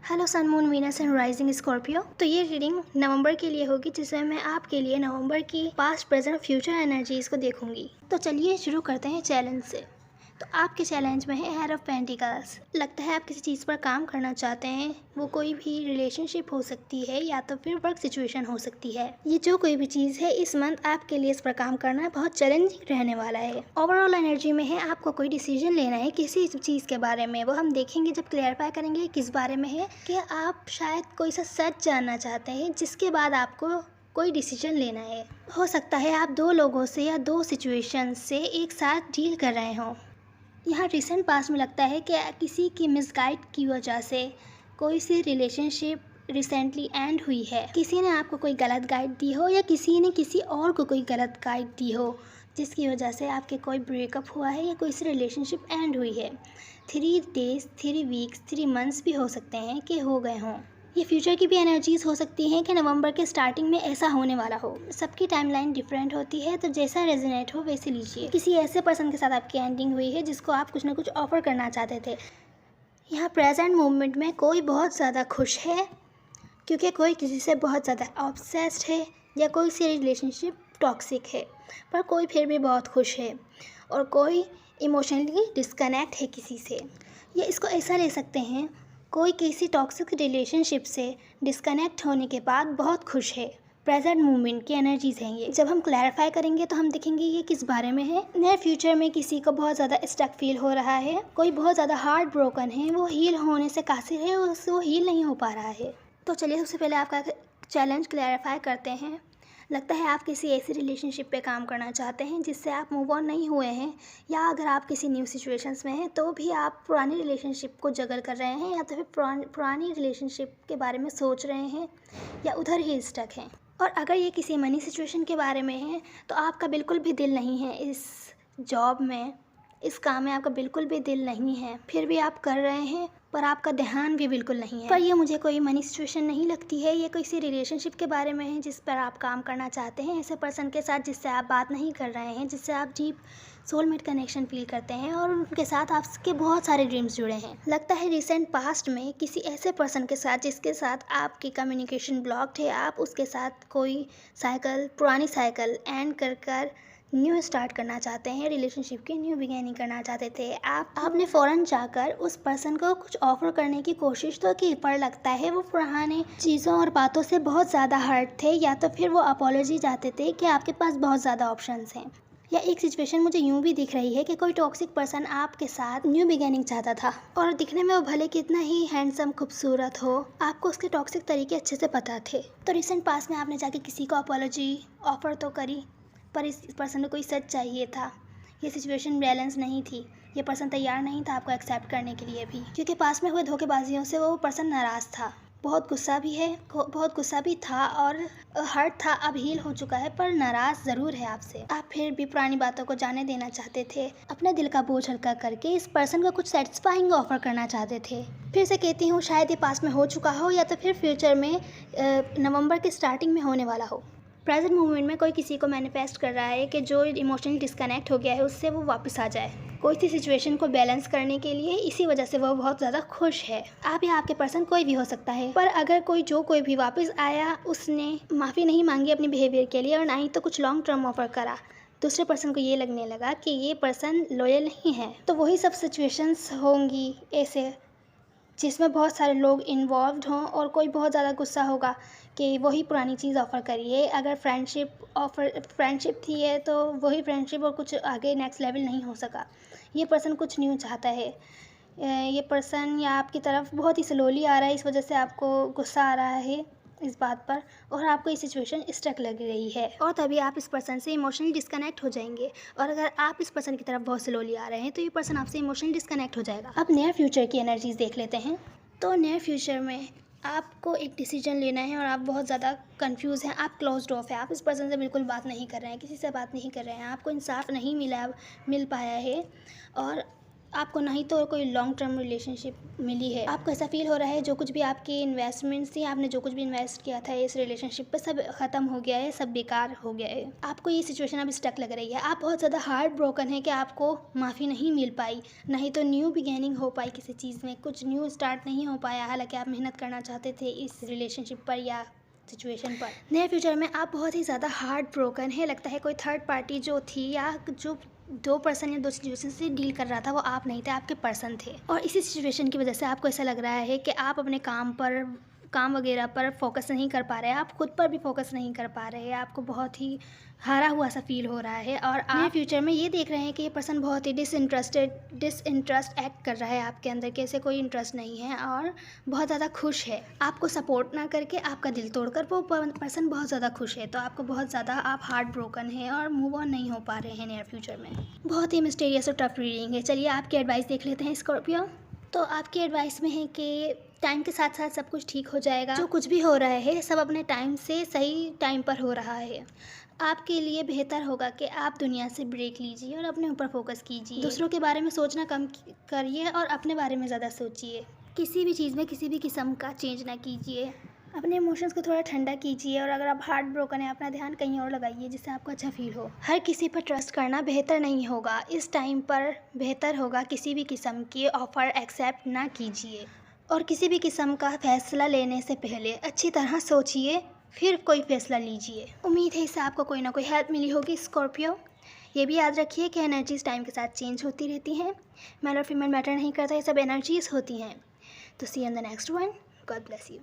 Hello sun moon Venus and rising Scorpio. तो ये reading नवंबर के लिए होगी, जिसमें मैं आपके लिए नवंबर की पास्ट प्रेजेंट फ्यूचर एनर्जीज को देखूंगी। तो चलिए शुरू करते हैं चैलेंज से। तो आपके चैलेंज में है एयर ऑफ पेंटिकल्स। लगता है आप किसी चीज़ पर काम करना चाहते हैं। वो कोई भी रिलेशनशिप हो सकती है या तो फिर वर्क सिचुएशन हो सकती है। ये जो कोई भी चीज़ है, इस मंथ आपके लिए इस पर काम करना बहुत चैलेंजिंग रहने वाला है। ओवरऑल एनर्जी में है आपको कोई डिसीजन लेना है किसी चीज़ के बारे में। वो हम देखेंगे जब क्लैरिफाई करेंगे किस बारे में है। कि आप शायद कोई सा सच जानना चाहते हैं, जिसके बाद आपको कोई डिसीजन लेना है। हो सकता है आप दो लोगों से या दो सिचुएशन से एक साथ डील कर रहे हों। यहाँ रिसेंट पास्ट में लगता है कि किसी की मिसगाइड की वजह से कोई सी रिलेशनशिप रिसेंटली एंड हुई है। किसी ने आपको कोई गलत गाइड दी हो या किसी ने किसी और को कोई गलत गाइड दी हो, जिसकी वजह से आपके कोई ब्रेकअप हुआ है या कोई सी रिलेशनशिप एंड हुई है। 3 डेज़, 3 वीक्स, 3 मंथ्स भी हो सकते हैं कि हो गए हों। ये फ्यूचर की भी एनर्जीज हो सकती हैं कि नवंबर के स्टार्टिंग में ऐसा होने वाला हो। सबकी टाइमलाइन डिफरेंट होती है, तो जैसा रेजोनेट हो वैसे लीजिए। किसी ऐसे पर्सन के साथ आपकी एंडिंग हुई है जिसको आप कुछ ना कुछ ऑफर करना चाहते थे। यहाँ प्रेजेंट मोमेंट में कोई बहुत ज़्यादा खुश है, क्योंकि कोई किसी से बहुत ज़्यादा ऑब्सेस्ड है या कोई सी रिलेशनशिप टॉक्सिक है, पर कोई फिर भी बहुत खुश है। और कोई इमोशनली डिस्कनेक्ट है किसी से। या इसको ऐसा ले सकते हैं, कोई किसी टॉक्सिक रिलेशनशिप से डिस्कनेक्ट होने के बाद बहुत खुश है। प्रेजेंट मोमेंट की एनर्जीज हैं ये। जब हम क्लैरिफाई करेंगे तो हम देखेंगे ये किस बारे में है। नियर फ्यूचर में किसी को बहुत ज़्यादा स्टक फील हो रहा है, कोई बहुत ज़्यादा हार्ट ब्रोकन है, वो हील होने से कासिर है, उससे वो हील नहीं हो पा रहा है। तो चलिए सबसे पहले आपका चैलेंज क्लैरिफाई करते हैं। लगता है आप किसी ऐसी रिलेशनशिप पे काम करना चाहते हैं जिससे आप मूव ऑन नहीं हुए हैं, या अगर आप किसी न्यू सिचुएशंस में हैं तो भी आप पुरानी रिलेशनशिप को जगल कर रहे हैं, या तो फिर पुरानी रिलेशनशिप के बारे में सोच रहे हैं या उधर ही स्टक हैं। और अगर ये किसी मनी सिचुएशन के बारे में है तो आपका बिल्कुल भी दिल नहीं है इस जॉब में, इस काम में आपका बिल्कुल भी दिल नहीं है, फिर भी आप कर रहे हैं, पर आपका ध्यान भी बिल्कुल नहीं है। पर ये मुझे कोई मनी सिचुएशन नहीं लगती है। ये किसी रिलेशनशिप के बारे में है जिस पर आप काम करना चाहते हैं, ऐसे पर्सन के साथ जिससे आप बात नहीं कर रहे हैं, जिससे आप डीप सोलमेट कनेक्शन फील करते हैं और उनके साथ आपके बहुत सारे ड्रीम्स जुड़े हैं। लगता है रिसेंट पास्ट में किसी ऐसे पर्सन के साथ जिसके साथ आपकी कम्युनिकेशन ब्लॉक्ड है, आप उसके साथ कोई साइकिल, पुरानी साइकिल एंड कर न्यू स्टार्ट करना चाहते हैं, रिलेशनशिप की न्यू बिगेनिंग करना चाहते थे। आपने फ़ौरन जाकर उस पर्सन को कुछ ऑफर करने की कोशिश तो की, पर लगता है वो पुराने चीज़ों और बातों से बहुत ज़्यादा हर्ट थे, या तो फिर वो अपॉलॉजी चाहते थे कि आपके पास बहुत ज़्यादा ऑप्शंस हैं। या एक सिचुएशन मुझे यूँ भी दिख रही है कि कोई टॉक्सिक पर्सन आपके साथ न्यू बिगेनिंग चाहता था, और दिखने में वो भले कितना ही हैंडसम खूबसूरत हो, आपको उसके टॉक्सिक तरीके अच्छे से पता थे। तो रिसेंट पास में आपने जाके किसी को अपॉलॉजी ऑफर तो करी, पर इस पर्सन को कोई सच चाहिए था। ये सिचुएशन बैलेंस नहीं थी। ये पर्सन तैयार नहीं था आपको एक्सेप्ट करने के लिए भी, क्योंकि पास में हुए धोखेबाजियों से वो पर्सन नाराज़ था। बहुत गुस्सा भी है, बहुत गुस्सा भी था और हर्ट था। अब हील हो चुका है, पर नाराज़ ज़रूर है आपसे। आप फिर भी पुरानी बातों को जाने देना चाहते थे। अपने दिल का बोझ हल्का करके इस पर्सन को कुछ सेटिस्फाइंग ऑफर करना चाहते थे। फिर से कहती हूँ, शायद ये पास में हो चुका हो या तो फिर फ्यूचर में नवंबर के स्टार्टिंग में होने वाला हो। प्रेजेंट मोमेंट में कोई किसी को मैनिफेस्ट कर रहा है कि जो इमोशनली डिस्कनेक्ट हो गया है उससे वो वापस आ जाए, कोई सी सिचुएशन को बैलेंस करने के लिए। इसी वजह से वो बहुत ज़्यादा खुश है। आप या आपके पर्सन कोई भी हो सकता है, पर अगर कोई भी वापस आया, उसने माफ़ी नहीं मांगी अपने बिहेवियर के लिए और ना ही तो कुछ लॉन्ग टर्म ऑफर करा, दूसरे पर्सन को ये लगने लगा कि ये पर्सन लॉयल नहीं है, तो वही सब सिचुएशंस होंगी ऐसे जिसमें बहुत सारे लोग इन्वॉल्व्ड हों और कोई बहुत ज़्यादा गुस्सा होगा कि वही पुरानी चीज़ ऑफ़र करिए। अगर फ्रेंडशिप थी है तो वही फ्रेंडशिप और कुछ आगे नेक्स्ट लेवल नहीं हो सका। ये पर्सन कुछ न्यू चाहता है। ये पर्सन या आपकी तरफ बहुत ही स्लोली आ रहा है, इस वजह से आपको गुस्सा आ रहा है इस बात पर, और आपको ये सिचुएशन स्टक लग रही है, और तभी आप इस पर्सन से इमोशनली डिस्कनेक्ट हो जाएंगे। और अगर आप इस पर्सन की तरफ बहुत स्लोली आ रहे हैं तो ये पर्सन आपसे इमोशनली डिस्कनेक्ट हो जाएगा। अब नियर फ्यूचर की एनर्जीज देख लेते हैं। तो नियर फ्यूचर में आपको एक डिसीजन लेना है और आप बहुत ज़्यादा कंफ्यूज हैं, आप क्लोज्ड ऑफ है, आप इस पर्सन से बिल्कुल बात नहीं कर रहे हैं, किसी से बात नहीं कर रहे हैं, आपको इंसाफ नहीं मिल पाया है, और आपको नहीं तो कोई लॉन्ग टर्म रिलेशनशिप मिली है। आपको ऐसा फील हो रहा है जो कुछ भी आपकी इन्वेस्टमेंट्स थी, आपने जो कुछ भी इन्वेस्ट किया था इस रिलेशनशिप पे, सब खत्म हो गया है, सब बेकार हो गया है। आपको ये सिचुएशन अभी स्टक लग रही है, आप बहुत ज़्यादा हार्ट ब्रोकन है कि आपको माफ़ी नहीं मिल पाई, नहीं तो न्यू बिगेनिंग हो पाई किसी चीज़ में, कुछ न्यू स्टार्ट नहीं हो पाया। हालांकि आप मेहनत करना चाहते थे इस रिलेशनशिप पर या सिचुएशन पर। नए फ्यूचर में आप बहुत ही ज़्यादा हार्ट ब्रोकन है। लगता है कोई थर्ड पार्टी जो थी या जो दो पर्सन या दो सिचुएशन से डील कर रहा था वो आप नहीं थे, आपके पर्सन थे। और इसी सिचुएशन की वजह से आपको ऐसा लग रहा है कि आप अपने काम वगैरह पर फोकस नहीं कर पा रहे हैं, आप खुद पर भी फोकस नहीं कर पा रहे हैं। आपको बहुत ही हारा हुआ सा फील हो रहा है और आप फ्यूचर में ये देख रहे हैं कि ये पर्सन बहुत ही डिसइंटरेस्ट एक्ट कर रहा है आपके अंदर, कैसे कोई इंटरेस्ट नहीं है और बहुत ज़्यादा खुश है। आपको सपोर्ट ना करके आपका दिल तोड़कर वो पर्सन बहुत ज़्यादा खुश है। तो आपको बहुत ज़्यादा आप हार्ट ब्रोकन है और मूव ऑन नहीं हो पा रहे हैं नियर फ्यूचर में। बहुत ही मिस्टीरियस और टफ रीडिंग है। चलिए आपकी एडवाइस देख लेते हैं स्कॉर्पियो। तो आपकी एडवाइस में है कि टाइम के साथ साथ सब कुछ ठीक हो जाएगा। जो कुछ भी हो रहा है सब अपने टाइम से सही टाइम पर हो रहा है। आपके लिए बेहतर होगा कि आप दुनिया से ब्रेक लीजिए और अपने ऊपर फोकस कीजिए। दूसरों के बारे में सोचना कम करिए और अपने बारे में ज़्यादा सोचिए। किसी भी चीज़ में किसी भी किस्म का चेंज ना कीजिए। अपने इमोशंस को थोड़ा ठंडा कीजिए और अगर आप हार्ट ब्रोकन है अपना ध्यान कहीं और लगाइए जिससे आपको अच्छा फील हो। हर किसी पर ट्रस्ट करना बेहतर नहीं होगा। इस टाइम पर बेहतर होगा किसी भी किस्म के ऑफ़र एक्सेप्ट ना कीजिए और किसी भी किस्म का फैसला लेने से पहले अच्छी तरह सोचिए फिर कोई फैसला लीजिए। उम्मीद है इससे आपको कोई ना कोई हेल्प मिली होगी स्कॉर्पियो। ये भी याद रखिए कि एनर्जीज़ टाइम के साथ चेंज होती रहती हैं। मेल और फीमेल मैटर नहीं करता, ये सब एनर्जीज़ होती हैं। तो see in the next one. God bless you.